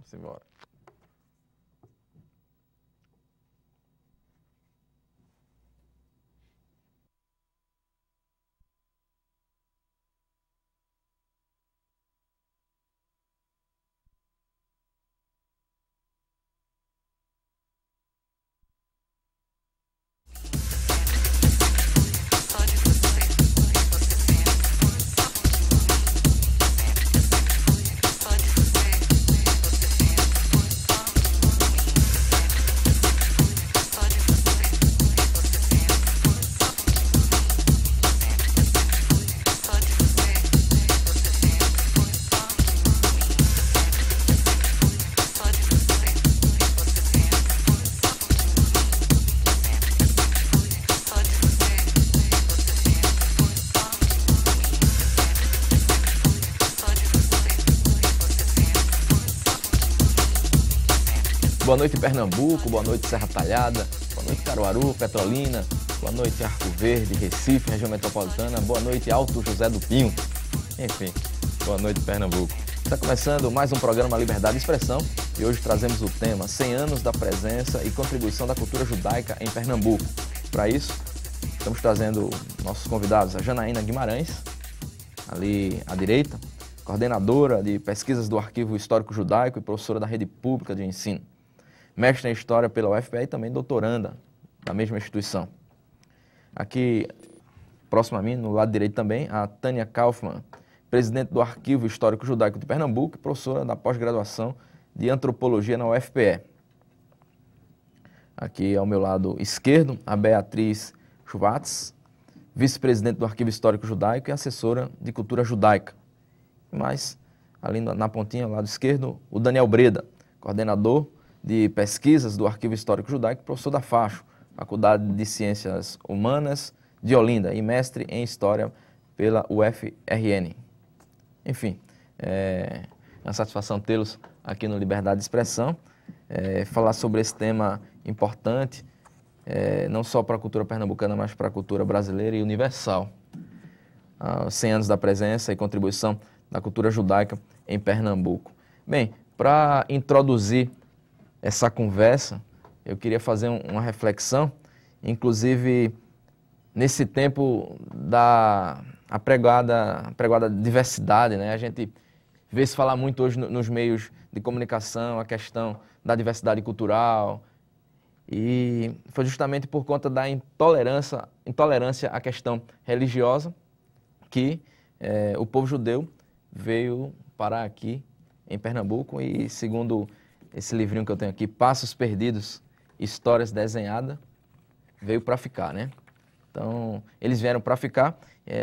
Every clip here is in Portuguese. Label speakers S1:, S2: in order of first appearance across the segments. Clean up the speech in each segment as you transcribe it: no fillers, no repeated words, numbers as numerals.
S1: Vamos embora. Boa noite, Pernambuco, boa noite, Serra Talhada, boa noite, Caruaru, Petrolina, boa noite, Arco Verde, Recife, região metropolitana, boa noite, Alto José do Pinho. Enfim, boa noite, Pernambuco. Está começando mais um programa Liberdade de Expressão e hoje trazemos o tema 100 anos da presença e contribuição da cultura judaica em Pernambuco. Para isso, estamos trazendo nossos convidados, a Janaína Guimarães, ali à direita, coordenadora de pesquisas do Arquivo Histórico Judaico e professora da Rede Pública de Ensino. Mestre em História pela UFPE e também doutoranda da mesma instituição. Aqui, próximo a mim, no lado direito também, a Tânia Kaufmann, presidente do Arquivo Histórico Judaico de Pernambuco e professora da pós-graduação de Antropologia na UFPE. Aqui ao meu lado esquerdo, a Beatriz Schwartz, vice-presidente do Arquivo Histórico Judaico e assessora de Cultura Judaica. E mais, ali na pontinha, ao lado esquerdo, o Daniel Breda, coordenador de pesquisas do Arquivo Histórico Judaico, professor da FACHO, Faculdade de Ciências Humanas de Olinda, e mestre em História pela UFRN. Enfim, é uma satisfação tê-los aqui no Liberdade de Expressão, falar sobre esse tema importante, não só para a cultura pernambucana, mas para a cultura brasileira e universal. 100 anos da presença e contribuição da cultura judaica em Pernambuco. Bem, para introduzir essa conversa, eu queria fazer uma reflexão, inclusive nesse tempo da pregada diversidade, né? A gente vê se falar muito hoje nos meios de comunicação a questão da diversidade cultural, e foi justamente por conta da intolerância à questão religiosa que o povo judeu veio parar aqui em Pernambuco e, segundo esse livrinho que eu tenho aqui, Passos Perdidos, Histórias Desenhadas, veio para ficar, né? Então, eles vieram para ficar,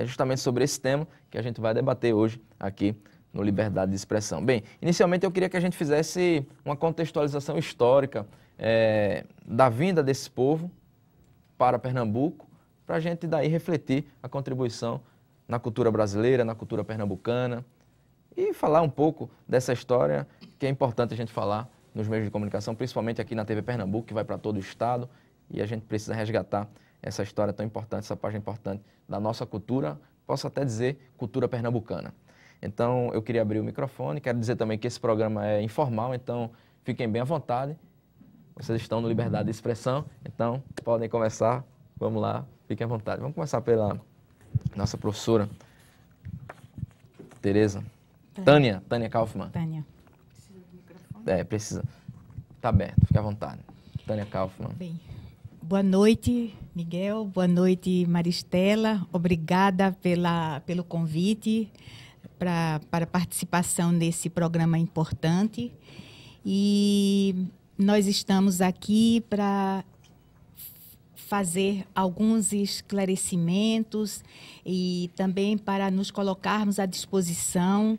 S1: justamente sobre esse tema que a gente vai debater hoje aqui no Liberdade de Expressão. Bem, inicialmente eu queria que a gente fizesse uma contextualização histórica da vinda desse povo para Pernambuco, para a gente daí refletir a contribuição na cultura brasileira, na cultura pernambucana, e falar um pouco dessa história que é importante a gente falar nos meios de comunicação, principalmente aqui na TV Pernambuco, que vai para todo o estado, e a gente precisa resgatar essa história tão importante, essa página importante da nossa cultura, posso até dizer cultura pernambucana. Então, eu queria abrir o microfone, quero dizer também que esse programa é informal, então fiquem bem à vontade, vocês estão no Liberdade de Expressão, então podem começar, vamos lá, fiquem à vontade. Vamos começar pela nossa professora, Tânia Kaufmann.
S2: Tânia.
S1: Precisa do microfone? Precisa. Está aberto, fique à vontade. Tânia Kaufmann.
S2: Bem, boa noite, Miguel. Boa noite, Maristela. Obrigada pelo convite para a participação nesse programa importante. E nós estamos aqui para fazer alguns esclarecimentos e também para nos colocarmos à disposição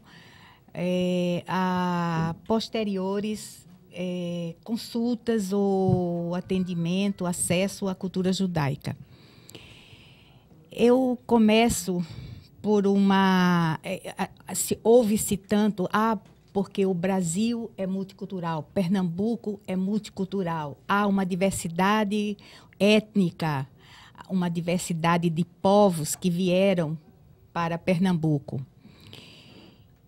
S2: a posteriores consultas ou atendimento, acesso à cultura judaica. Eu começo por ouve-se tanto, porque o Brasil é multicultural, Pernambuco é multicultural, há uma diversidade étnica, uma diversidade de povos que vieram para Pernambuco.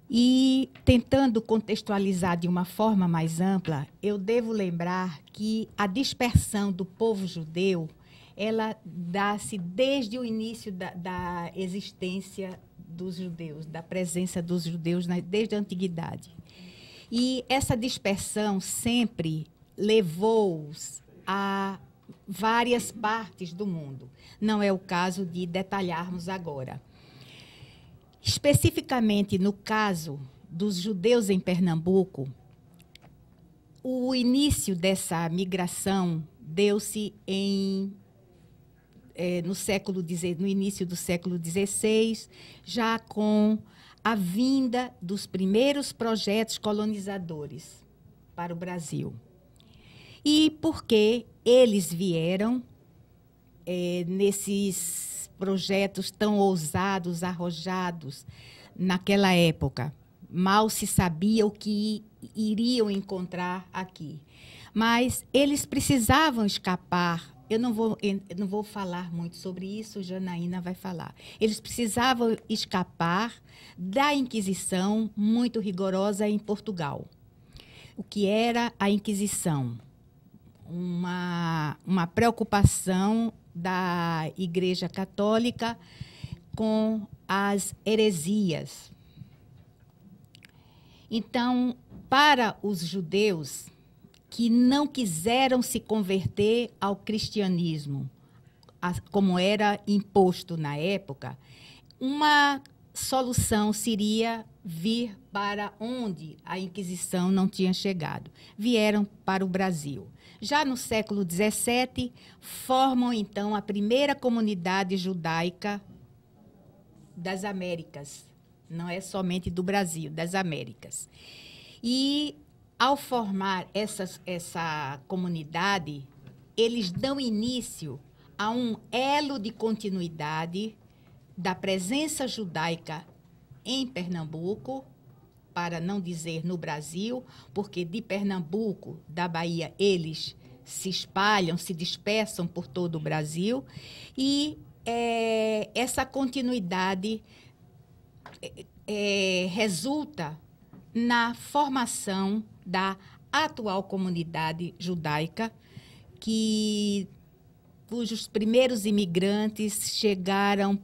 S2: E, tentando contextualizar de uma forma mais ampla, eu devo lembrar que a dispersão do povo judeu, ela dá-se desde o início da existência dos judeus, da presença dos judeus desde a antiguidade. E essa dispersão sempre levou-os a várias partes do mundo. Não é o caso de detalharmos agora. Especificamente no caso dos judeus em Pernambuco, o início dessa migração deu-se no início do século XVI, já com a vinda dos primeiros projetos colonizadores para o Brasil. E porque eles vieram nesses projetos tão ousados, arrojados, naquela época. Mal se sabia o que iriam encontrar aqui. Mas eles precisavam escapar. Eu não vou falar muito sobre isso, Janaína vai falar. Eles precisavam escapar da Inquisição muito rigorosa em Portugal. O que era a Inquisição? Uma preocupação da Igreja Católica com as heresias. Então, para os judeus que não quiseram se converter ao cristianismo, como era imposto na época, uma solução seria vir para onde a Inquisição não tinha chegado. Vieram para o Brasil. Já no século XVII, formam, então, a primeira comunidade judaica das Américas. Não é somente do Brasil, das Américas. E, ao formar essa comunidade, eles dão início a um elo de continuidade da presença judaica em Pernambuco, para não dizer no Brasil, porque de Pernambuco, da Bahia, eles se espalham, se dispersam por todo o Brasil, e essa continuidade resulta na formação da atual comunidade judaica, cujos primeiros imigrantes chegaram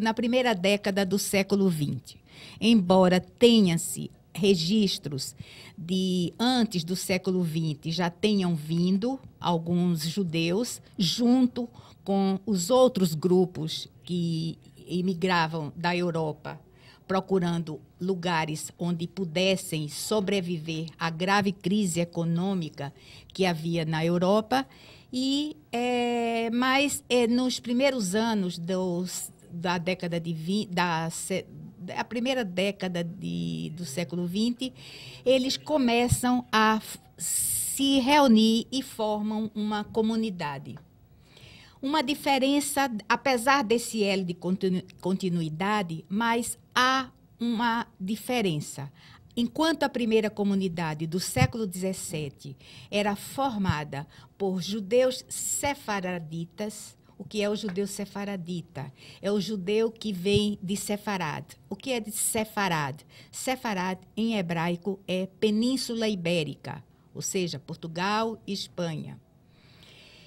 S2: na primeira década do século XX. Embora tenha-se registros de antes do século XX, já tenham vindo alguns judeus, junto com os outros grupos que imigravam da Europa, procurando lugares onde pudessem sobreviver à grave crise econômica que havia na Europa. Mas nos primeiros anos da década de 20, a primeira década do século XX, eles começam a se reunir e formam uma comunidade. Uma diferença, apesar desse elo de continuidade, mas há uma diferença. Enquanto a primeira comunidade do século XVII era formada por judeus sefaraditas. O que é o judeu sefaradita? É o judeu que vem de Sefarad. O que é de Sefarad? Sefarad, em hebraico, é Península Ibérica, ou seja, Portugal e Espanha.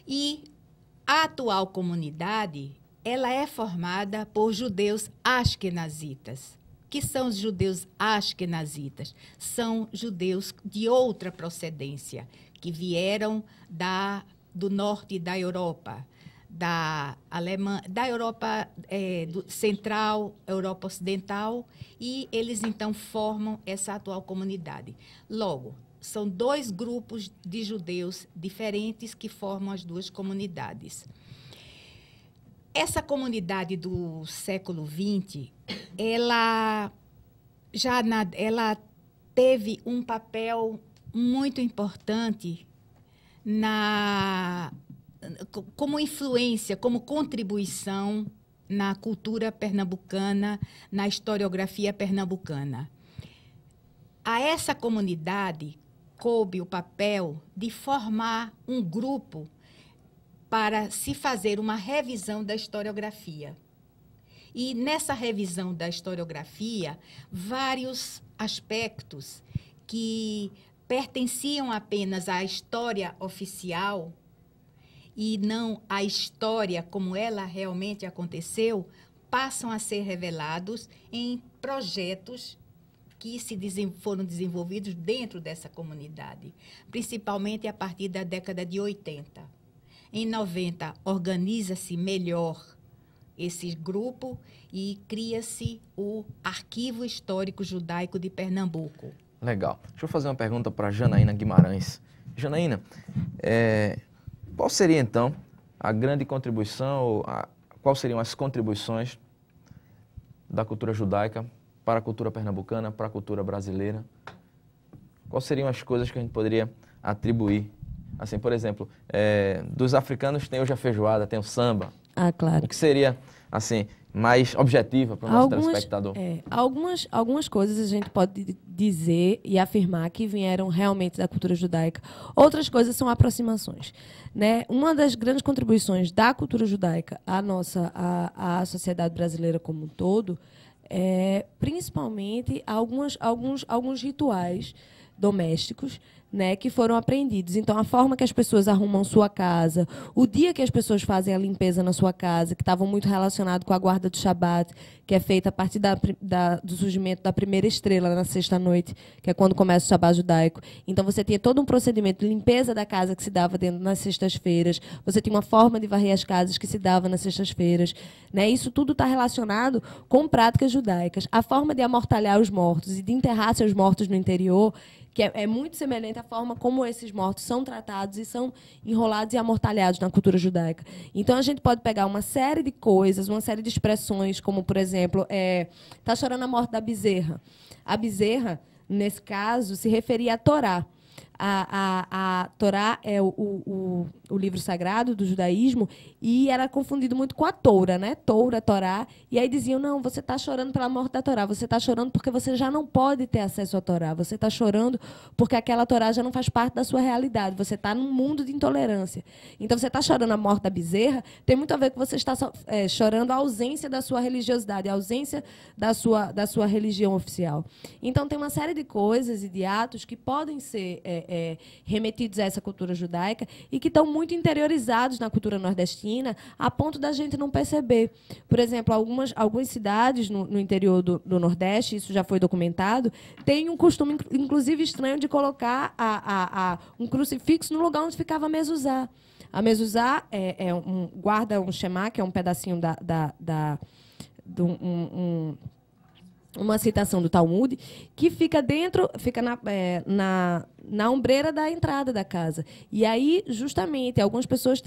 S2: E a atual comunidade, ela é formada por judeus askenazitas. Que são os judeus askenazitas? São judeus de outra procedência, que vieram do norte da Europa, da Europa Central, Europa Ocidental, e eles, então, formam essa atual comunidade. Logo, são dois grupos de judeus diferentes que formam as duas comunidades. Essa comunidade do século XX, ela teve um papel muito importante como influência, como contribuição na cultura pernambucana, na historiografia pernambucana. A essa comunidade coube o papel de formar um grupo para se fazer uma revisão da historiografia. E nessa revisão da historiografia, vários aspectos que pertenciam apenas à história oficial e não à história como ela realmente aconteceu, passam a ser revelados em projetos que foram desenvolvidos dentro dessa comunidade, principalmente a partir da década de 80. Em 90, organiza-se melhor esse grupo e cria-se o Arquivo Histórico Judaico de Pernambuco.
S1: Legal. Deixa eu fazer uma pergunta para Janaína Guimarães. Janaína, qual seria, então, a grande contribuição, quais seriam as contribuições da cultura judaica para a cultura pernambucana, para a cultura brasileira? Quais seriam as coisas que a gente poderia atribuir? Assim, por exemplo, dos africanos tem hoje a feijoada, tem o samba.
S3: Ah, claro.
S1: O que seria, assim, mais objetiva para o nosso telespectador?
S3: Algumas coisas a gente pode dizer e afirmar que vieram realmente da cultura judaica. Outras coisas são aproximações, né? Uma das grandes contribuições da cultura judaica à sociedade brasileira como um todo é principalmente alguns rituais domésticos, né, que foram aprendidos. Então, a forma que as pessoas arrumam sua casa, o dia que as pessoas fazem a limpeza na sua casa, que estavam muito relacionado com a guarda do Shabat, que é feita a partir do surgimento da primeira estrela na sexta-noite, que é quando começa o Shabat judaico. Então, você tinha todo um procedimento de limpeza da casa que se dava nas sextas-feiras, você tinha uma forma de varrer as casas que se dava nas sextas-feiras, né? Isso tudo está relacionado com práticas judaicas. A forma de amortalhar os mortos e de enterrar seus mortos no interior, que é muito semelhante à forma como esses mortos são tratados e são enrolados e amortalhados na cultura judaica. Então, a gente pode pegar uma série de coisas, uma série de expressões, como, por exemplo, tá chorando a morte da bezerra. A bezerra, nesse caso, se referia à Torá. A Torá é o livro sagrado do judaísmo e era confundido muito com a Toura, né? Toura, Torá. E aí diziam, não, você está chorando pela morte da Torá, você está chorando porque você já não pode ter acesso à Torá, você está chorando porque aquela Torá já não faz parte da sua realidade, você está num mundo de intolerância. Então, você está chorando a morte da bezerra, tem muito a ver com você estar chorando a ausência da sua religiosidade, a ausência da sua religião oficial. Então, tem uma série de coisas e de atos que podem ser remetidos a essa cultura judaica e que estão muito interiorizados na cultura nordestina, a ponto da gente não perceber. Por exemplo, algumas cidades no interior do Nordeste, isso já foi documentado, tem um costume, inclusive estranho, de colocar um crucifixo no lugar onde ficava a mezuzá. A mezuzá guarda um shema, que é um pedacinho uma citação do Talmud, que fica na ombreira da entrada da casa. E aí, justamente, algumas pessoas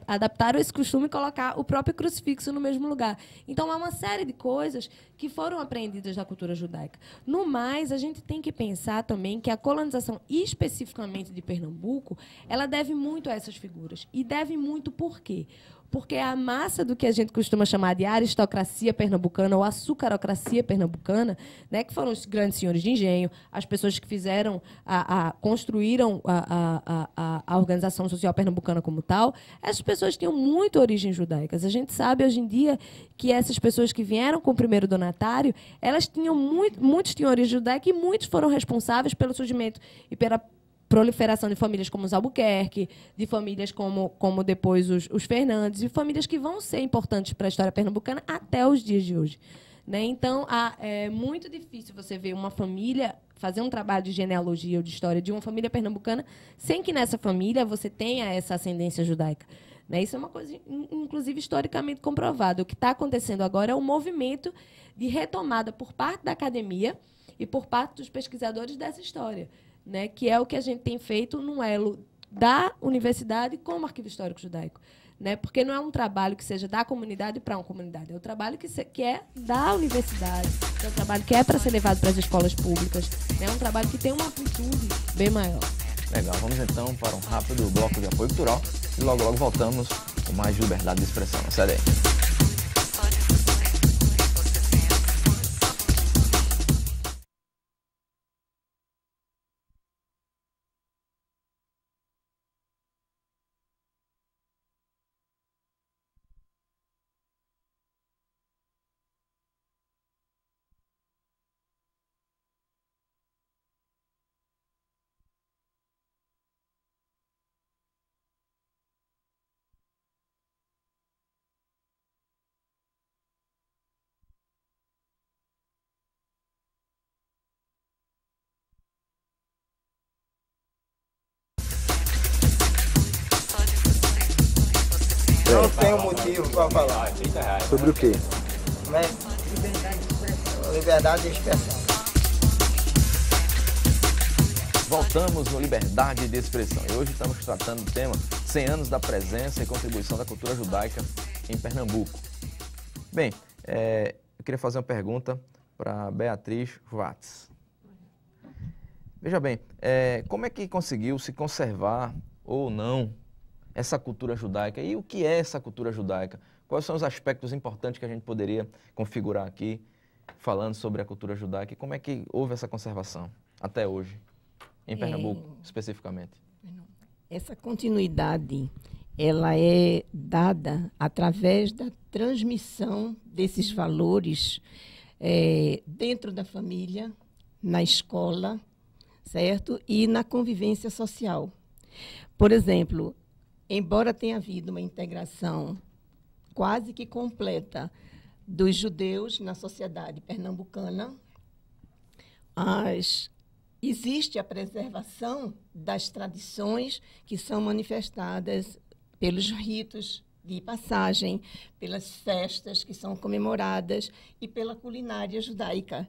S3: adaptaram esse costume e colocar o próprio crucifixo no mesmo lugar. Então, há uma série de coisas que foram aprendidas da cultura judaica. No mais, a gente tem que pensar também que a colonização, especificamente de Pernambuco, ela deve muito a essas figuras. E deve muito por quê? Porque a massa do que a gente costuma chamar de aristocracia pernambucana ou açucarocracia pernambucana, né, que foram os grandes senhores de engenho, as pessoas que fizeram, construíram a organização social pernambucana como tal, essas pessoas tinham muito origens judaicas. A gente sabe hoje em dia que essas pessoas que vieram com o primeiro donatário, elas tinham muitos tinham origem judaica e muitos foram responsáveis pelo surgimento e pela proliferação de famílias como os Albuquerque, de famílias como depois os Fernandes, e famílias que vão ser importantes para a história pernambucana até os dias de hoje. Né? Então, é muito difícil você ver uma família fazer um trabalho de genealogia ou de história de uma família pernambucana sem que nessa família você tenha essa ascendência judaica. Né? Isso é uma coisa, inclusive, historicamente comprovada. O que está acontecendo agora é um movimento de retomada por parte da academia e por parte dos pesquisadores dessa história. Né, que é o que a gente tem feito num elo da universidade com o Arquivo Histórico Judaico. Né, porque não é um trabalho que seja da comunidade para uma comunidade, é um trabalho que é da universidade, é um trabalho que é para ser levado para as escolas públicas, né, é um trabalho que tem uma amplitude bem maior.
S1: Legal, vamos então para um rápido bloco de apoio cultural e logo voltamos com mais liberdade de expressão. Sai daí.
S4: Não tenho motivo para falar.
S1: Sobre o quê?
S4: Mas, liberdade de expressão.
S1: Voltamos no Liberdade de Expressão e hoje estamos tratando do tema 100 anos da presença e contribuição da cultura judaica em Pernambuco. Bem, eu queria fazer uma pergunta para Beatriz Schwartz. Veja bem, como é que conseguiu se conservar ou não essa cultura judaica? E o que é essa cultura judaica? Quais são os aspectos importantes que a gente poderia configurar aqui, falando sobre a cultura judaica? E como é que houve essa conservação até hoje, em Pernambuco, especificamente?
S5: Essa continuidade, ela é dada através da transmissão desses valores dentro da família, na escola, certo? E na convivência social. Por exemplo, embora tenha havido uma integração quase que completa dos judeus na sociedade pernambucana, existe a preservação das tradições que são manifestadas pelos ritos de passagem, pelas festas que são comemoradas e pela culinária judaica,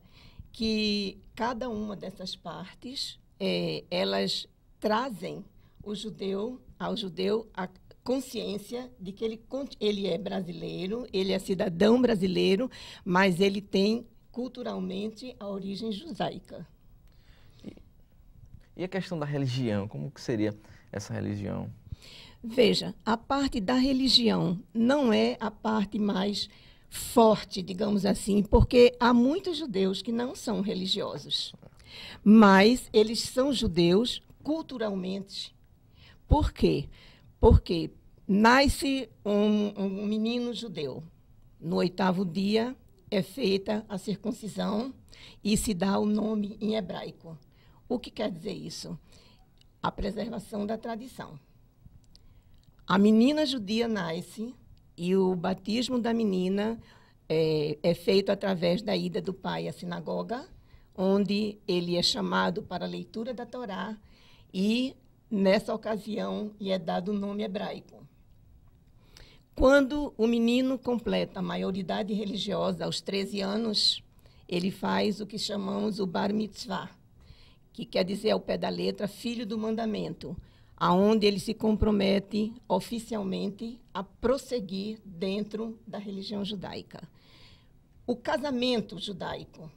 S5: que cada uma dessas partes, elas trazem ao judeu a consciência de que ele é brasileiro, ele é cidadão brasileiro, mas ele tem culturalmente a origem judaica.
S1: E a questão da religião, como que seria essa religião?
S5: Veja, a parte da religião não é a parte mais forte, digamos assim, porque há muitos judeus que não são religiosos, mas eles são judeus culturalmente. Por quê? Porque nasce um menino judeu. No 8º dia é feita a circuncisão e se dá o nome em hebraico. O que quer dizer isso? A preservação da tradição. A menina judia nasce e o batismo da menina é feito através da ida do pai à sinagoga, onde ele é chamado para a leitura da Torá e, nessa ocasião, lhe é dado o nome hebraico. Quando o menino completa a maioridade religiosa aos 13 anos, ele faz o que chamamos o bar mitzvah, que quer dizer, ao pé da letra, filho do mandamento, aonde ele se compromete oficialmente a prosseguir dentro da religião judaica. O casamento judaico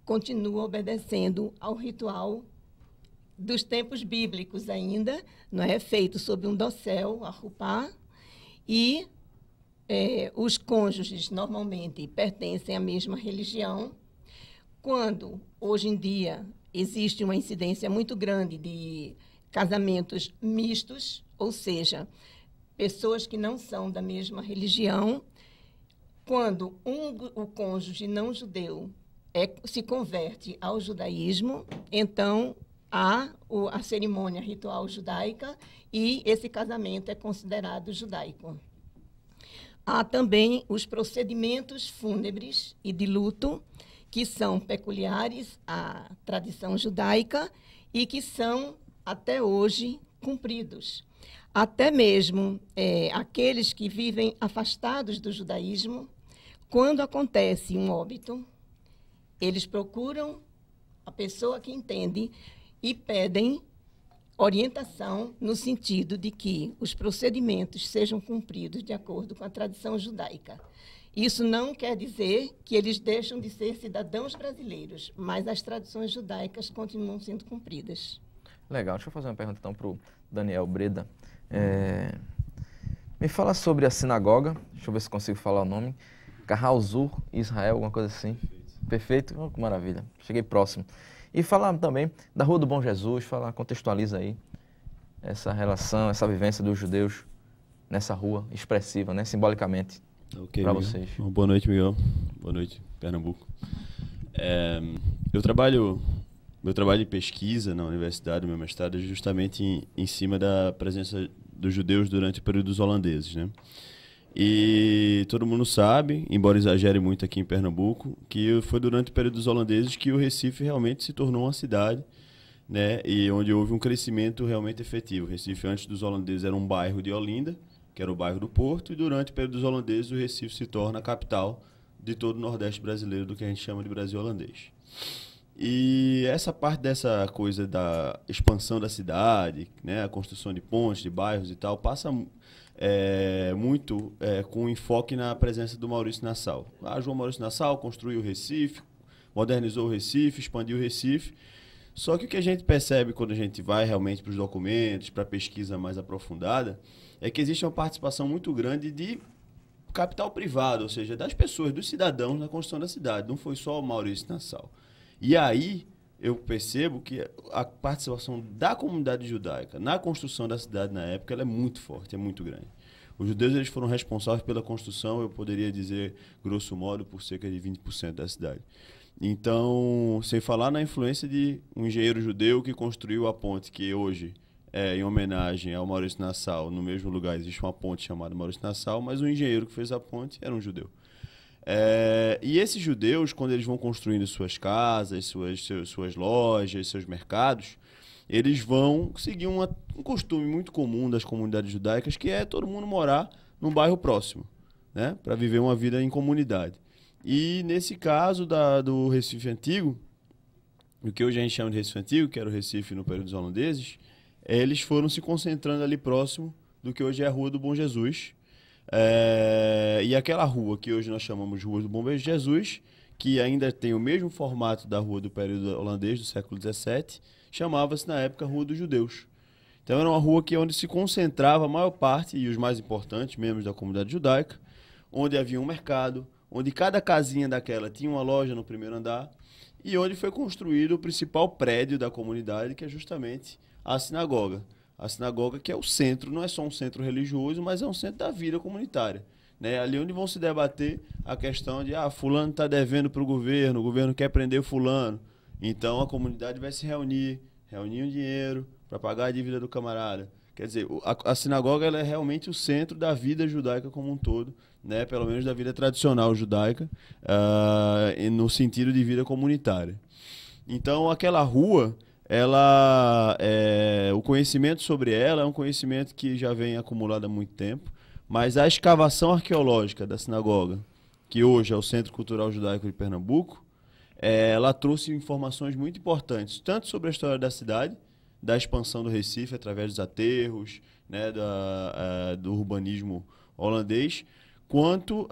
S5: continua obedecendo ao ritual dos tempos bíblicos ainda, não é? Feito sob um dossel, a rupá, e os cônjuges normalmente pertencem à mesma religião. Quando, hoje em dia, existe uma incidência muito grande de casamentos mistos, ou seja, pessoas que não são da mesma religião, quando o cônjuge não judeu se converte ao judaísmo, então há a cerimônia ritual judaica e esse casamento é considerado judaico. Há também os procedimentos fúnebres e de luto, que são peculiares à tradição judaica e que são, até hoje, cumpridos. Até mesmo aqueles que vivem afastados do judaísmo, quando acontece um óbito, eles procuram a pessoa que entende e pedem orientação no sentido de que os procedimentos sejam cumpridos de acordo com a tradição judaica. Isso não quer dizer que eles deixam de ser cidadãos brasileiros, mas as tradições judaicas continuam sendo cumpridas.
S1: Legal. Deixa eu fazer uma pergunta, então, para o Daniel Breda. Me fala sobre a sinagoga, deixa eu ver se consigo falar o nome, Kahal Zur Israel, alguma coisa assim. Perfeito? Oh, que maravilha. Cheguei próximo. E falar também da Rua do Bom Jesus, contextualiza aí essa relação, essa vivência dos judeus nessa rua expressiva, né, simbolicamente.
S6: Okay,
S1: para vocês.
S6: Boa noite, Miguel. Boa noite, Pernambuco. Meu trabalho de pesquisa na universidade, meu mestrado, é justamente em cima da presença dos judeus durante o período dos holandeses, né? E todo mundo sabe, embora exagere muito aqui em Pernambuco, que foi durante o período dos holandeses que o Recife realmente se tornou uma cidade, né? E onde houve um crescimento realmente efetivo. O Recife, antes dos holandeses, era um bairro de Olinda, que era o bairro do Porto, e durante o período dos holandeses o Recife se torna a capital de todo o Nordeste brasileiro, do que a gente chama de Brasil holandês. E essa parte dessa coisa da expansão da cidade, né, a construção de pontes, de bairros e tal, passa muito com enfoque na presença do Maurício Nassau. João Maurício Nassau construiu o Recife, modernizou o Recife, expandiu o Recife. Só que o que a gente percebe quando a gente vai realmente para os documentos, para a pesquisa mais aprofundada, é que existe uma participação muito grande de capital privado, ou seja, das pessoas, dos cidadãos na construção da cidade. Não foi só o Maurício Nassau. E aí eu percebo que a participação da comunidade judaica na construção da cidade na época ela é muito forte, é muito grande. Os judeus eles foram responsáveis pela construção, eu poderia dizer, grosso modo, por cerca de 20% da cidade. Então, sem falar na influência de um engenheiro judeu que construiu a ponte, que hoje, em homenagem ao Maurício Nassau, no mesmo lugar existe uma ponte chamada Maurício Nassau, mas o engenheiro que fez a ponte era um judeu. E esses judeus, quando eles vão construindo suas casas, suas lojas, seus mercados, eles vão seguir um costume muito comum das comunidades judaicas, que é todo mundo morar num bairro próximo, né, para viver uma vida em comunidade. E nesse caso do Recife Antigo, o que hoje a gente chama de Recife Antigo, que era o Recife no período dos holandeses, eles foram se concentrando ali próximo do que hoje é a Rua do Bom Jesus. E aquela rua que hoje nós chamamos de Rua do Bom Jesus, que ainda tem o mesmo formato da rua do período holandês do século XVII, chamava-se na época Rua dos Judeus. Então era uma rua onde se concentrava a maior parte, e os mais importantes, membros da comunidade judaica, onde havia um mercado, onde cada casinha daquela tinha uma loja no primeiro andar, e onde foi construído o principal prédio da comunidade, que é justamente a sinagoga. A sinagoga que é o centro, não é só um centro religioso, mas é um centro da vida comunitária. Né? Ali onde vão se debater a questão de fulano está devendo para o governo quer prender fulano. Então a comunidade vai se reunir um dinheiro para pagar a dívida do camarada. Quer dizer, a sinagoga ela é realmente o centro da vida judaica como um todo, né? Pelo menos da vida tradicional judaica, no sentido de vida comunitária. Então aquela rua, o conhecimento sobre ela é um conhecimento que já vem acumulado há muito tempo, mas a escavação arqueológica da sinagoga, que hoje é o Centro Cultural Judaico de Pernambuco, ela trouxe informações muito importantes, tanto sobre a história da cidade, da expansão do Recife através dos aterros, né, do urbanismo holandês, quanto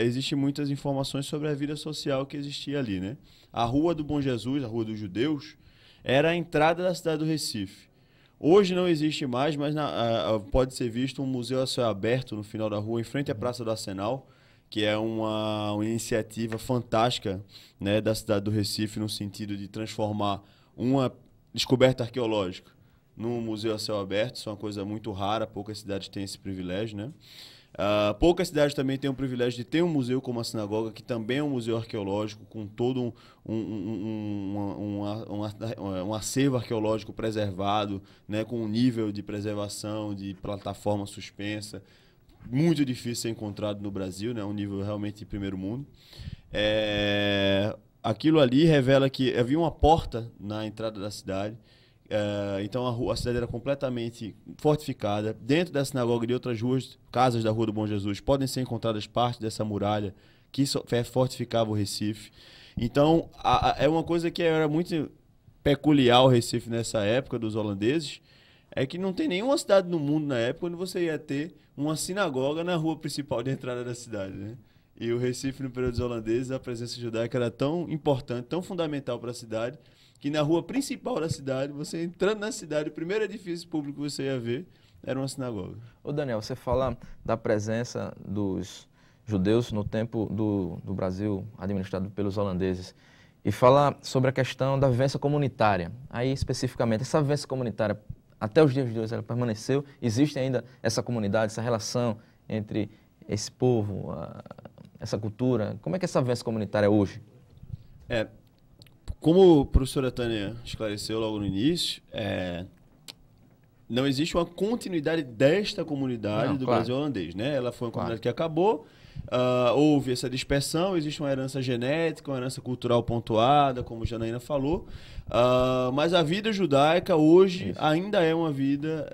S6: existem muitas informações sobre a vida social que existia ali. Né? A Rua do Bom Jesus, a Rua dos Judeus, era a entrada da cidade do Recife. Hoje não existe mais, mas pode ser visto um museu a céu aberto no final da rua, em frente à Praça do Arsenal, que é uma iniciativa fantástica, né, da cidade do Recife, no sentido de transformar uma descoberta arqueológica num museu a céu aberto. Isso é uma coisa muito rara, poucas cidades têm esse privilégio, né? Poucas cidades também têm o privilégio de ter um museu como a sinagoga, que também é um museu arqueológico, com todo um acervo arqueológico preservado, né, com um nível de preservação, de plataforma suspensa, muito difícil ser encontrado no Brasil, né, um nível realmente de primeiro mundo. Aquilo ali revela que havia uma porta na entrada da cidade. Então a cidade era completamente fortificada. Dentro da sinagoga e de outras ruas, casas da Rua do Bom Jesus, podem ser encontradas partes dessa muralha que fortificava o Recife. Então é uma coisa que era muito peculiar ao Recife nessa época dos holandeses, é que não tem nenhuma cidade no mundo na época onde você ia ter uma sinagoga na rua principal de entrada da cidade, né? E o Recife, no período dos holandeses, a presença judaica era tão importante, tão fundamental para a cidade, que na rua principal da cidade, você entrando na cidade, o primeiro edifício público que você ia ver era uma sinagoga.
S1: Ô Daniel, você fala da presença dos judeus no tempo do Brasil administrado pelos holandeses e fala sobre a questão da vivência comunitária. Aí, especificamente, essa vivência comunitária, até os dias de hoje, ela permaneceu? Existe ainda essa comunidade, essa relação entre esse povo, essa cultura? Como é que é essa vivência comunitária hoje?
S6: Como a professora Tânia esclareceu logo no início, não existe uma continuidade desta comunidade do
S1: claro.
S6: Brasil holandês, né? Ela foi uma comunidade
S1: Claro.
S6: que acabou, houve essa dispersão, existe uma herança genética, uma herança cultural pontuada, como Janaína falou, mas a vida judaica hoje ainda é uma vida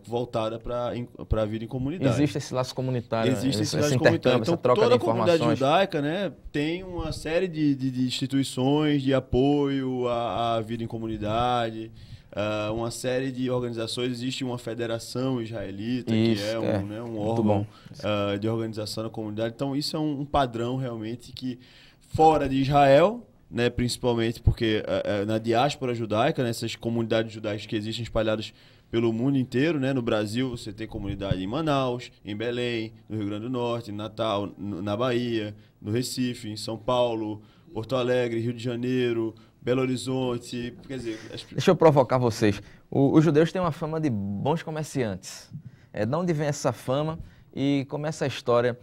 S6: voltada para a vida em comunidade.
S1: Existe esse laço comunitário,
S6: Existe esse laço
S1: esse
S6: comunitário.
S1: intercâmbio,
S6: Então,
S1: essa troca
S6: toda
S1: de
S6: a comunidade
S1: informações.
S6: judaica, né, tem uma série de instituições de apoio à vida em comunidade, uma série de organizações. Existe uma federação israelita, que
S1: Isso,
S6: é
S1: é.
S6: um
S1: Muito
S6: órgão
S1: bom.
S6: de organização da comunidade. Então, isso é um padrão realmente que, fora de Israel, né, principalmente porque na diáspora judaica, nessas comunidades judaicas que existem espalhadas pelo mundo inteiro, né? No Brasil você tem comunidade em Manaus, em Belém, no Rio Grande do Norte, em Natal, na Bahia, no Recife, em São Paulo, Porto Alegre, Rio de Janeiro, Belo Horizonte, quer dizer...
S1: Deixa eu provocar vocês. Os judeus têm uma fama de bons comerciantes. De onde vem essa fama e começa a história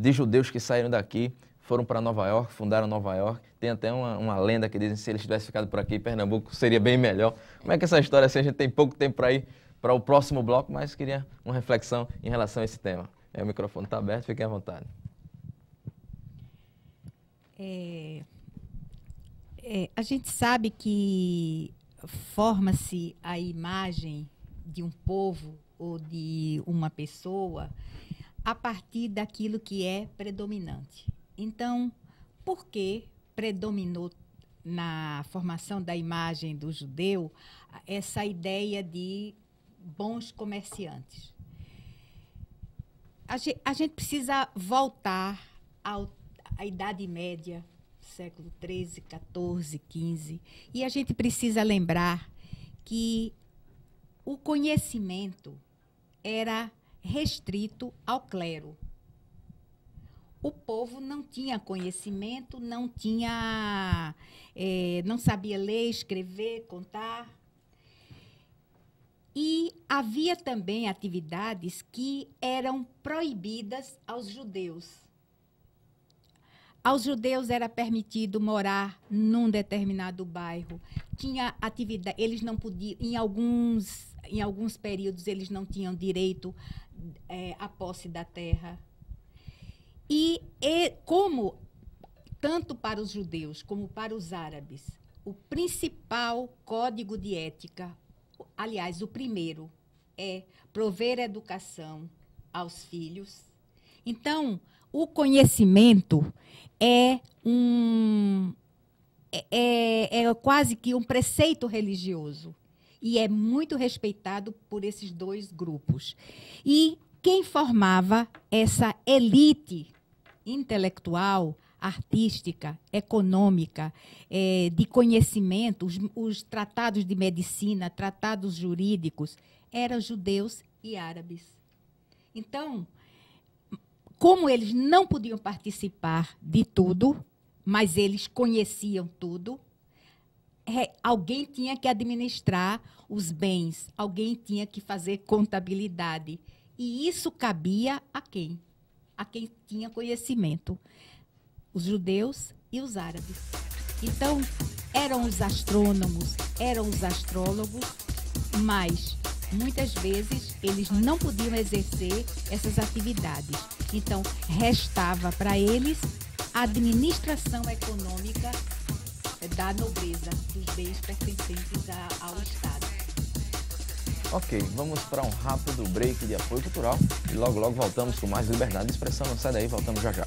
S1: de judeus que saíram daqui, foram para Nova York, fundaram Nova York. Tem até uma lenda que dizem que se eles tivessem ficado por aqui em Pernambuco seria bem melhor. Como é que essa história, assim, a gente tem pouco tempo para ir para o próximo bloco, mas queria uma reflexão em relação a esse tema. O microfone está aberto, fiquem à vontade.
S2: A gente sabe que forma-se a imagem de um povo ou de uma pessoa a partir daquilo que é predominante. Então, por que predominou na formação da imagem do judeu essa ideia de bons comerciantes? A gente precisa voltar à Idade Média, século XIII, XIV, XV, e a gente precisa lembrar que o conhecimento era restrito ao clero. O povo não tinha conhecimento, não sabia ler, escrever, contar. E havia também atividades que eram proibidas aos judeus. Aos judeus era permitido morar num determinado bairro. Tinha atividade, eles não podiam, em alguns períodos, eles não tinham direito à posse da terra. E como, tanto para os judeus como para os árabes, o principal código de ética, aliás, o primeiro, é prover educação aos filhos. Então, o conhecimento é quase que um preceito religioso e é muito respeitado por esses dois grupos. E quem formava essa elite intelectual, artística, econômica, de conhecimento, os tratados de medicina, tratados jurídicos, eram judeus e árabes. Então, como eles não podiam participar de tudo, mas eles conheciam tudo, alguém tinha que administrar os bens, alguém tinha que fazer contabilidade. E isso cabia a quem? A quem tinha conhecimento. Os judeus e os árabes. Então, eram os astrônomos, eram os astrólogos, mas, muitas vezes, eles não podiam exercer essas atividades. Então, restava para eles a administração econômica da nobreza, dos bens pertencentes ao Estado.
S1: Ok, vamos para um rápido break de apoio cultural e logo voltamos com mais liberdade de expressão. Não sai daí, voltamos já já.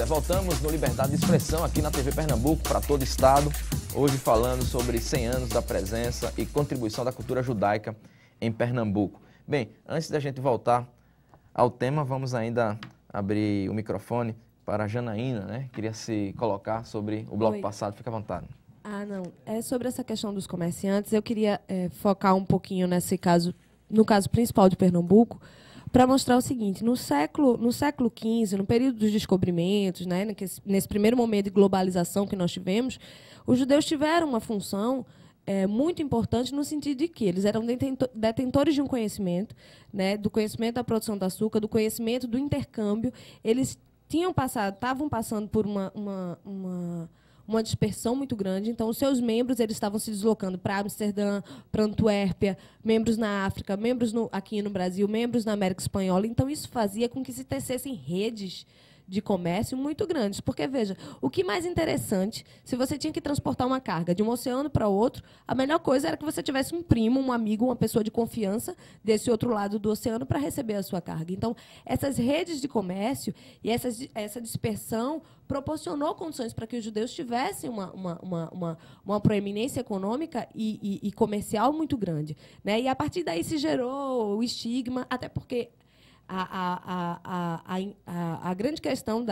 S1: Voltamos no Liberdade de Expressão aqui na TV Pernambuco para todo o estado. Hoje falando sobre 100 anos da presença e contribuição da cultura judaica em Pernambuco. Bem, antes da gente voltar ao tema, vamos ainda abrir o microfone para a Janaína, né? Queria se colocar sobre o bloco passado, fica à vontade.
S3: Não. Sobre essa questão dos comerciantes, eu queria focar um pouquinho nesse caso, no caso principal de Pernambuco, para mostrar o seguinte: no século XV, no período dos descobrimentos, né, nesse primeiro momento de globalização que nós tivemos, os judeus tiveram uma função muito importante no sentido de que eles eram detentores de um conhecimento, né, do conhecimento da produção do açúcar, do conhecimento do intercâmbio. Eles estavam passando por uma dispersão muito grande. Então, os seus membros eles estavam se deslocando para Amsterdã, para Antuérpia, membros na África, membros aqui no Brasil, membros na América Espanhola. Então, isso fazia com que se tecessem redes de comércio muito grandes. Porque, veja, o que mais interessante, se você tinha que transportar uma carga de um oceano para outro, a melhor coisa era que você tivesse um primo, um amigo, uma pessoa de confiança desse outro lado do oceano para receber a sua carga. Então, essas redes de comércio e essa dispersão proporcionou condições para que os judeus tivessem uma proeminência econômica e comercial muito grande, né? E, a partir daí, se gerou o estigma, até porque a grande questão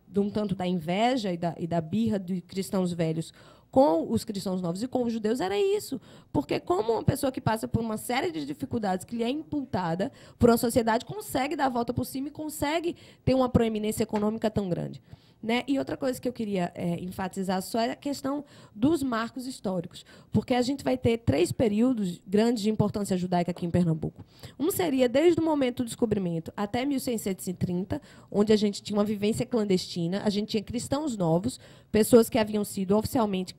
S3: de um tanto da inveja e da birra de cristãos velhos com os cristãos novos e com os judeus era isso. Porque como uma pessoa que passa por uma série de dificuldades que lhe é imputada por uma sociedade consegue dar a volta por cima e consegue ter uma proeminência econômica tão grande, né? E outra coisa que eu queria enfatizar só é a questão dos marcos históricos, porque a gente vai ter 3 períodos grandes de importância judaica aqui em Pernambuco. Um seria desde o momento do descobrimento até 1630, onde a gente tinha uma vivência clandestina, a gente tinha cristãos novos, pessoas que haviam sido oficialmente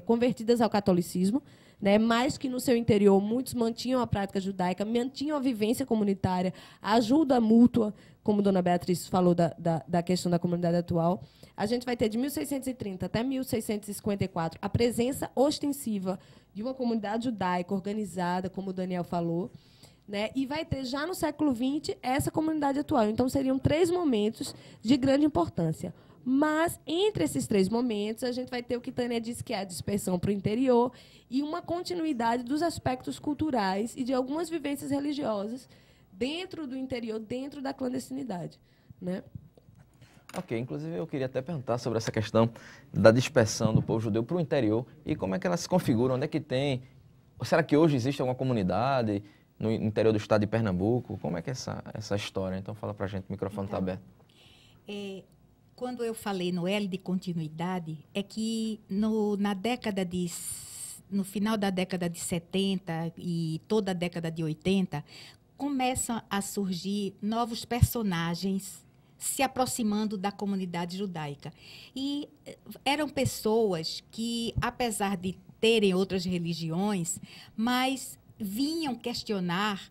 S3: convertidas ao catolicismo, né, mas que no seu interior muitos mantinham a prática judaica, mantinham a vivência comunitária, a ajuda mútua, como a dona Beatriz falou da questão da comunidade atual. A gente vai ter, de 1630 até 1654, a presença ostensiva de uma comunidade judaica organizada, como o Daniel falou, né, e vai ter, já no século XX, essa comunidade atual. Então, seriam 3 momentos de grande importância. Mas, entre esses 3 momentos, a gente vai ter o que Tânia disse, que é a dispersão para o interior e uma continuidade dos aspectos culturais e de algumas vivências religiosas dentro do interior, dentro da clandestinidade, né?
S1: Ok, inclusive eu queria até perguntar sobre essa questão da dispersão do povo judeu para o interior e como é que ela se configura, onde é que tem... Será que hoje existe alguma comunidade no interior do estado de Pernambuco? Como é que é essa história? Então, fala para a gente, o microfone está aberto.
S2: Quando eu falei no L de continuidade, é que no final da década de 70 e toda a década de 80, começam a surgir novos personagens se aproximando da comunidade judaica. E eram pessoas que, apesar de terem outras religiões, mas vinham questionar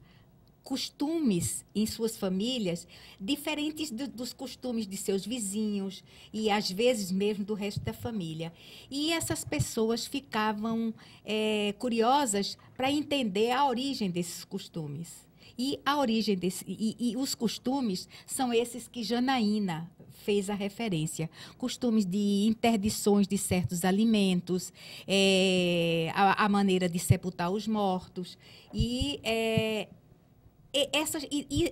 S2: costumes em suas famílias diferentes dos costumes de seus vizinhos e, às vezes, mesmo do resto da família. E essas pessoas ficavam curiosas para entender a origem desses costumes. E os costumes são esses que Janaína fez a referência. Costumes de interdições de certos alimentos, a maneira de sepultar os mortos. E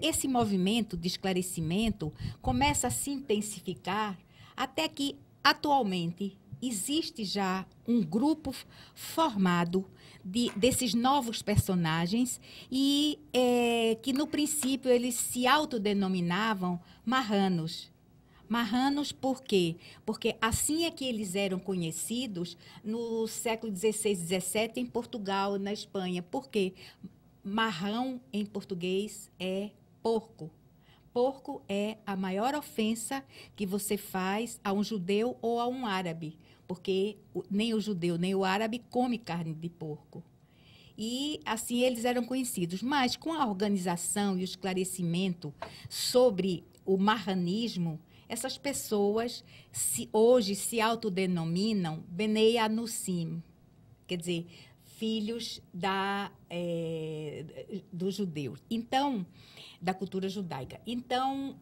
S2: esse movimento de esclarecimento começa a se intensificar até que, atualmente, existe já um grupo formado desses novos personagens e que, no princípio, eles se autodenominavam marranos. Marranos por quê? Porque assim é que eles eram conhecidos no século XVI e XVII em Portugal, na Espanha. Por quê? Marrão, em português, é porco. Porco é a maior ofensa que você faz a um judeu ou a um árabe, porque nem o judeu nem o árabe come carne de porco. E assim eles eram conhecidos. Mas com a organização e o esclarecimento sobre o marranismo, essas pessoas hoje se autodenominam Benei Anussim, quer dizer, filhos dos judeus, então, da cultura judaica. Então,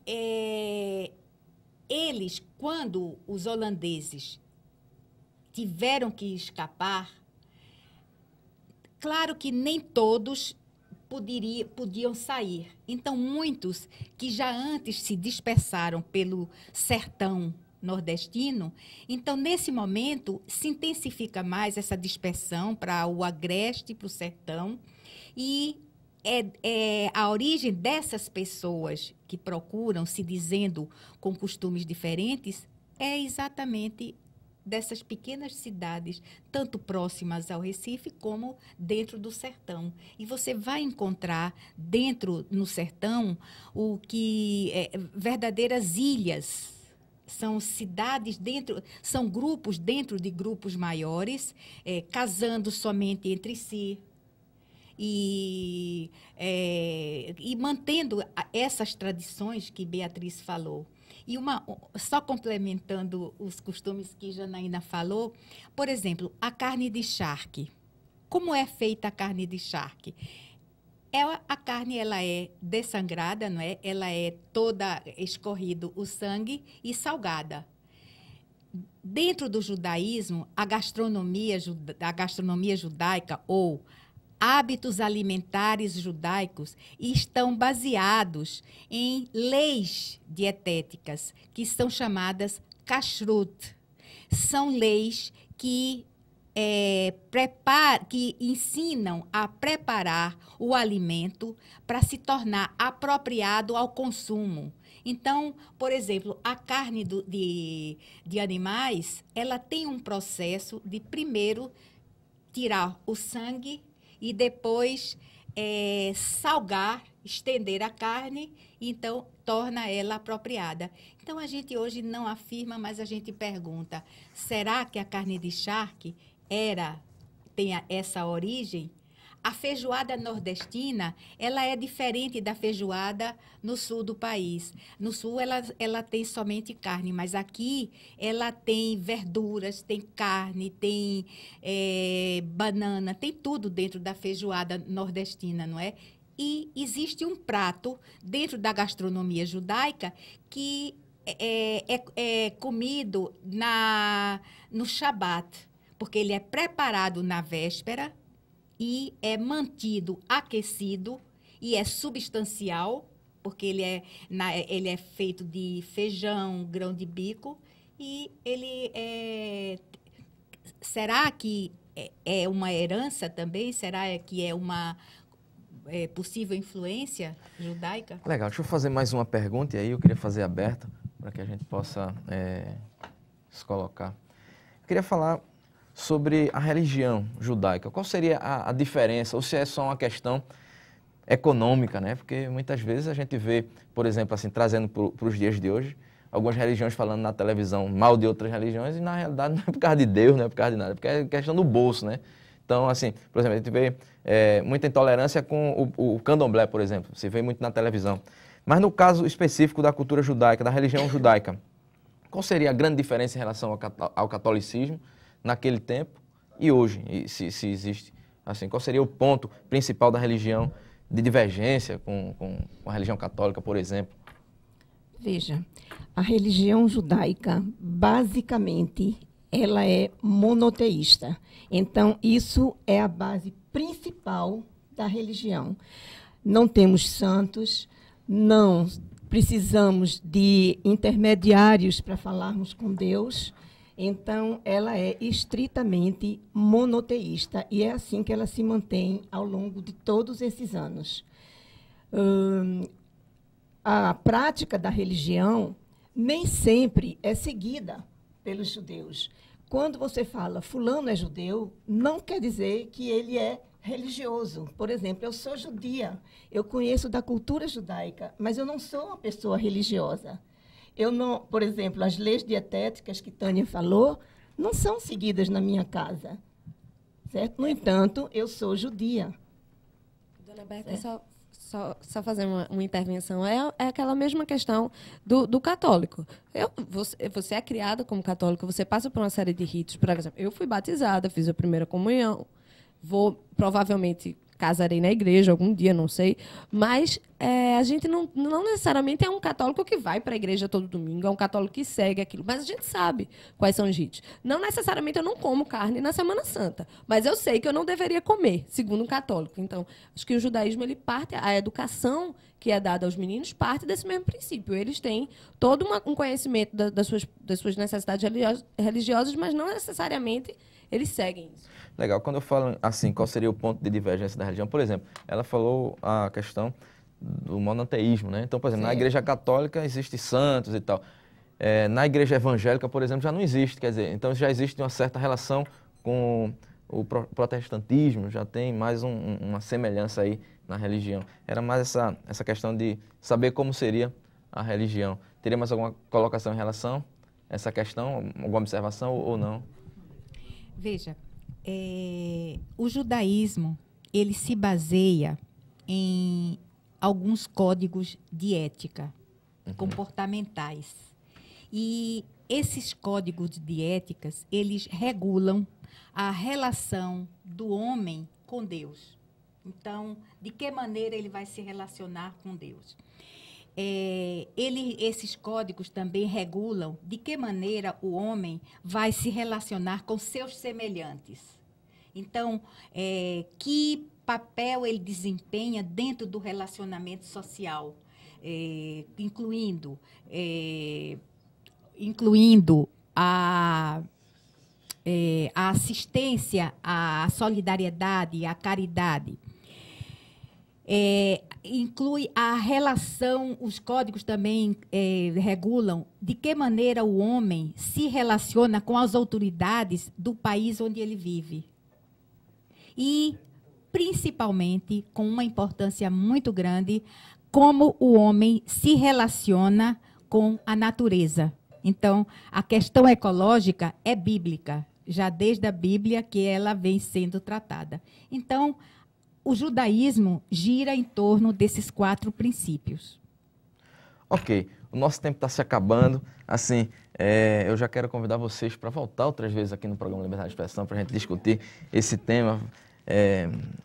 S2: eles, quando os holandeses tiveram que escapar, claro que nem todos podiam sair. Então, muitos que já antes se dispersaram pelo sertão nordestino, então, nesse momento, se intensifica mais essa dispersão para o agreste, para o sertão, e a origem dessas pessoas que procuram se dizendo com costumes diferentes é exatamente dessas pequenas cidades, tanto próximas ao Recife como dentro do sertão. E você vai encontrar no sertão o que verdadeiras ilhas. São cidades são grupos dentro de grupos maiores, casando somente entre si. E mantendo essas tradições que Beatriz falou. E só complementando os costumes que Janaína falou, por exemplo, a carne de charque. Como é feita a carne de charque? A carne ela é dessangrada, não é? Ela é toda escorrido o sangue e salgada. Dentro do judaísmo, a gastronomia judaica ou hábitos alimentares judaicos estão baseados em leis dietéticas, que são chamadas kashrut. São leis que ensinam a preparar o alimento para se tornar apropriado ao consumo. Então, por exemplo, a carne de animais, ela tem um processo de primeiro tirar o sangue e depois salgar, estender a carne, então torna ela apropriada. Então, a gente hoje não afirma, mas a gente pergunta, será que a carne de charque tem essa origem? A feijoada nordestina, ela é diferente da feijoada no sul do país. No sul, ela tem somente carne, mas aqui ela tem verduras, tem carne, tem banana, tem tudo dentro da feijoada nordestina, não é? E existe um prato dentro da gastronomia judaica que é comido no Shabat, porque ele é preparado na véspera, e é mantido aquecido e é substancial, porque ele é feito de feijão, grão de bico, e ele será que é uma herança também? Será que é uma possível influência judaica?
S1: Legal, deixa eu fazer mais uma pergunta, e aí eu queria fazer aberta, para que a gente possa se colocar. Eu queria falar sobre a religião judaica. Qual seria a diferença, ou se é só uma questão econômica, né? Porque muitas vezes a gente vê, por exemplo, assim, trazendo para os dias de hoje, algumas religiões falando na televisão mal de outras religiões, e na realidade não é por causa de Deus, não é por causa de nada, é porque é questão do bolso, né? Então, assim, por exemplo, a gente vê muita intolerância com o candomblé, por exemplo, se vê muito na televisão. Mas no caso específico da cultura judaica, da religião judaica, qual seria a grande diferença em relação ao catolicismo naquele tempo e hoje, se existe, assim, qual seria o ponto principal da religião de divergência com a religião católica, por exemplo?
S5: Veja, a religião judaica, basicamente, ela é monoteísta. Então, isso é a base principal da religião. Não temos santos, não precisamos de intermediários para falarmos com Deus. Então, ela é estritamente monoteísta e é assim que ela se mantém ao longo de todos esses anos. A prática da religião nem sempre é seguida pelos judeus. Quando você fala fulano é judeu, não quer dizer que ele é religioso. Por exemplo, eu sou judia, eu conheço da cultura judaica, mas eu não sou uma pessoa religiosa. Eu não, por exemplo, as leis dietéticas que Tânia falou não são seguidas na minha casa, certo? No entanto, eu sou judia.
S3: Dona Berta, só fazer uma intervenção. É aquela mesma questão do católico. Você é criada como católico, você passa por uma série de ritos. Por exemplo, eu fui batizada, fiz a primeira comunhão, provavelmente casarei na igreja algum dia, não sei, mas a gente não necessariamente é um católico que vai para a igreja todo domingo, é um católico que segue aquilo, mas a gente sabe quais são os ritos. Não necessariamente eu não como carne na Semana Santa, mas eu sei que eu não deveria comer, segundo um católico. Então, acho que o judaísmo, ele parte, a educação que é dada aos meninos parte desse mesmo princípio. Eles têm todo um conhecimento das suas necessidades religiosas, mas não necessariamente eles seguem isso.
S1: Legal. Quando eu falo assim, qual seria o ponto de divergência da religião? Por exemplo, ela falou a questão do monoteísmo, né? Então, por exemplo, na Igreja Católica existe santos e tal. Na Igreja Evangélica, por exemplo, já não existe. Quer dizer, então já existe uma certa relação com o protestantismo, já tem mais uma semelhança aí na religião. Era mais essa questão de saber como seria a religião. Teria mais alguma colocação em relação a essa questão, alguma observação ou não?
S2: Veja, o judaísmo, ele se baseia em alguns códigos de ética, comportamentais. E esses códigos de éticas, eles regulam a relação do homem com Deus. Então, de que maneira ele vai se relacionar com Deus? Esses códigos também regulam de que maneira o homem vai se relacionar com seus semelhantes. Então, que papel ele desempenha dentro do relacionamento social, incluindo a assistência, a solidariedade, a caridade. Inclui a relação, os códigos também regulam de que maneira o homem se relaciona com as autoridades do país onde ele vive. E, principalmente, com uma importância muito grande, como o homem se relaciona com a natureza. Então, a questão ecológica é bíblica, já desde a Bíblia que ela vem sendo tratada. Então, o judaísmo gira em torno desses 4 princípios.
S1: Ok, o nosso tempo está se acabando. Assim, eu já quero convidar vocês para voltar outras vezes aqui no programa Liberdade de Expressão para a gente discutir esse tema,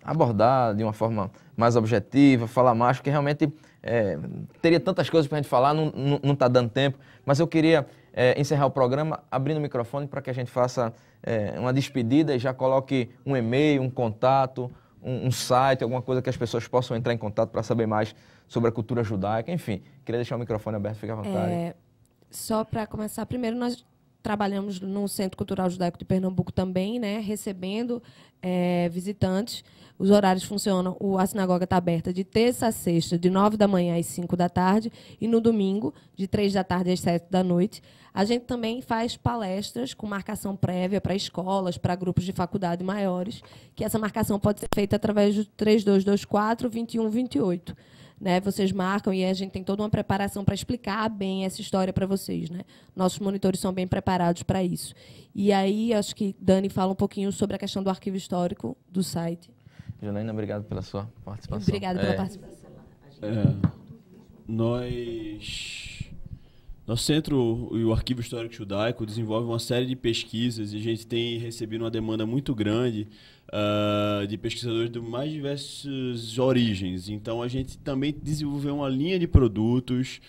S1: abordar de uma forma mais objetiva, falar mais, porque realmente teria tantas coisas para a gente falar, não está dando tempo, mas eu queria encerrar o programa abrindo o microfone para que a gente faça uma despedida e já coloque um e-mail, um contato, um site, alguma coisa que as pessoas possam entrar em contato para saber mais sobre a cultura judaica. Enfim, queria deixar o microfone aberto, fique à vontade.
S3: Só para começar, primeiro nós trabalhamos no Centro Cultural Judaico de Pernambuco também, né, recebendo visitantes. Os horários funcionam, a sinagoga está aberta de terça a sexta, de 9 da manhã às 5 da tarde, e no domingo, de 3 da tarde às 7 da noite. A gente também faz palestras com marcação prévia para escolas, para grupos de faculdade maiores, que essa marcação pode ser feita através do 3224-2128. Né? Vocês marcam e a gente tem toda uma preparação para explicar bem essa história para vocês. Né? Nossos monitores são bem preparados para isso. E aí, acho que Dani fala um pouquinho sobre a questão do arquivo histórico do site.
S1: Janaína, obrigado pela sua participação.
S3: Obrigada pela participação.
S6: Nosso centro e o Arquivo Histórico Judaico desenvolve uma série de pesquisas e a gente tem recebido uma demanda muito grande de pesquisadores de mais diversas origens. Então, a gente também desenvolveu uma linha de produtos.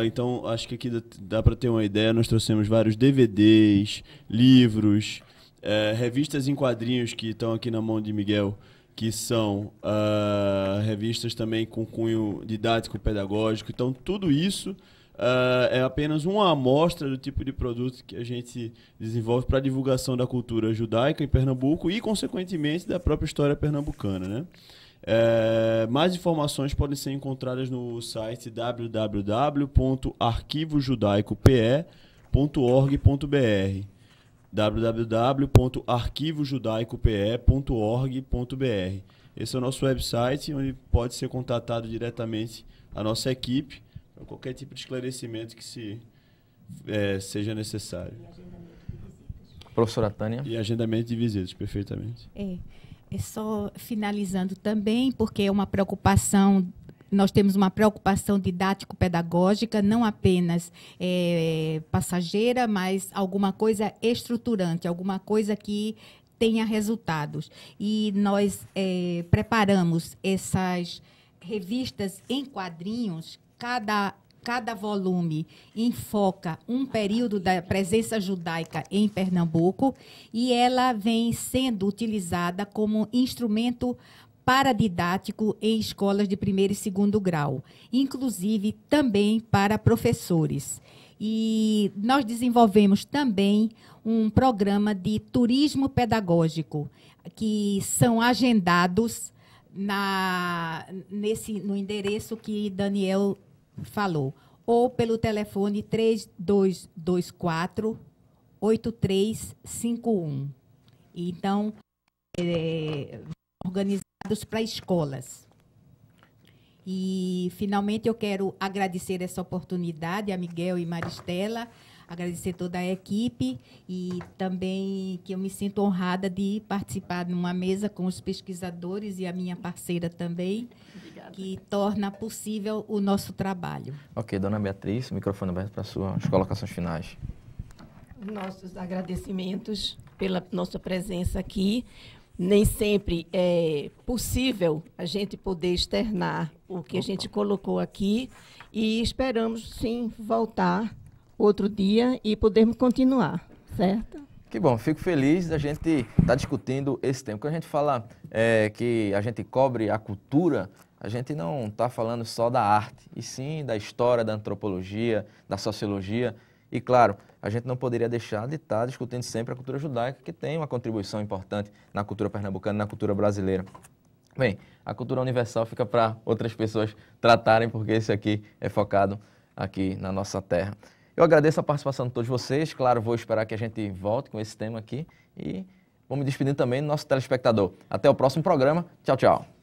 S6: Então, acho que aqui dá para ter uma ideia. Nós trouxemos vários DVDs, livros, revistas em quadrinhos que estão aqui na mão de Miguel, que são revistas também com cunho didático-pedagógico. Então, tudo isso é apenas uma amostra do tipo de produto que a gente desenvolve para a divulgação da cultura judaica em Pernambuco e, consequentemente, da própria história pernambucana. Né? Mais informações podem ser encontradas no site www.arquivojudaicope.org.br www.arquivojudaicope.org.br. Esse é o nosso website, onde pode ser contatado diretamente a nossa equipe para qualquer tipo de esclarecimento que seja necessário.
S1: Professora Tânia.
S6: E agendamento de visitas, perfeitamente.
S2: Só finalizando também, porque é uma preocupação. Nós temos uma preocupação didático-pedagógica, não apenas passageira, mas alguma coisa estruturante, alguma coisa que tenha resultados. E nós preparamos revistas em quadrinhos, cada volume enfoca um período da presença judaica em Pernambuco e ela vem sendo utilizada como instrumento paradidático em escolas de primeiro e segundo grau, inclusive também para professores. E nós desenvolvemos também um programa de turismo pedagógico, que são agendados no endereço que Daniel falou, ou pelo telefone 3224-8351. Então, organizados para escolas. E, finalmente, eu quero agradecer essa oportunidade a Miguel e Maristela, agradecer toda a equipe e também que eu me sinto honrada de participar numa mesa com os pesquisadores e a minha parceira também, obrigada, que torna possível o nosso trabalho.
S1: Ok, dona Beatriz, o microfone aberto para as suas colocações finais.
S5: Nossos agradecimentos pela nossa presença aqui. Nem sempre é possível a gente poder externar o que a gente colocou aqui e esperamos, sim, voltar outro dia e podermos continuar, certo?
S1: Que bom, fico feliz da gente estar discutindo esse tema. Quando a gente fala que a gente cobre a cultura, a gente não está falando só da arte, e sim da história, da antropologia, da sociologia. E, claro, a gente não poderia deixar de estar discutindo sempre a cultura judaica, que tem uma contribuição importante na cultura pernambucana e na cultura brasileira. Bem, a cultura universal fica para outras pessoas tratarem, porque esse aqui é focado aqui na nossa terra. Eu agradeço a participação de todos vocês. Claro, vou esperar que a gente volte com esse tema aqui e vou me despedindo também do nosso telespectador. Até o próximo programa. Tchau, tchau.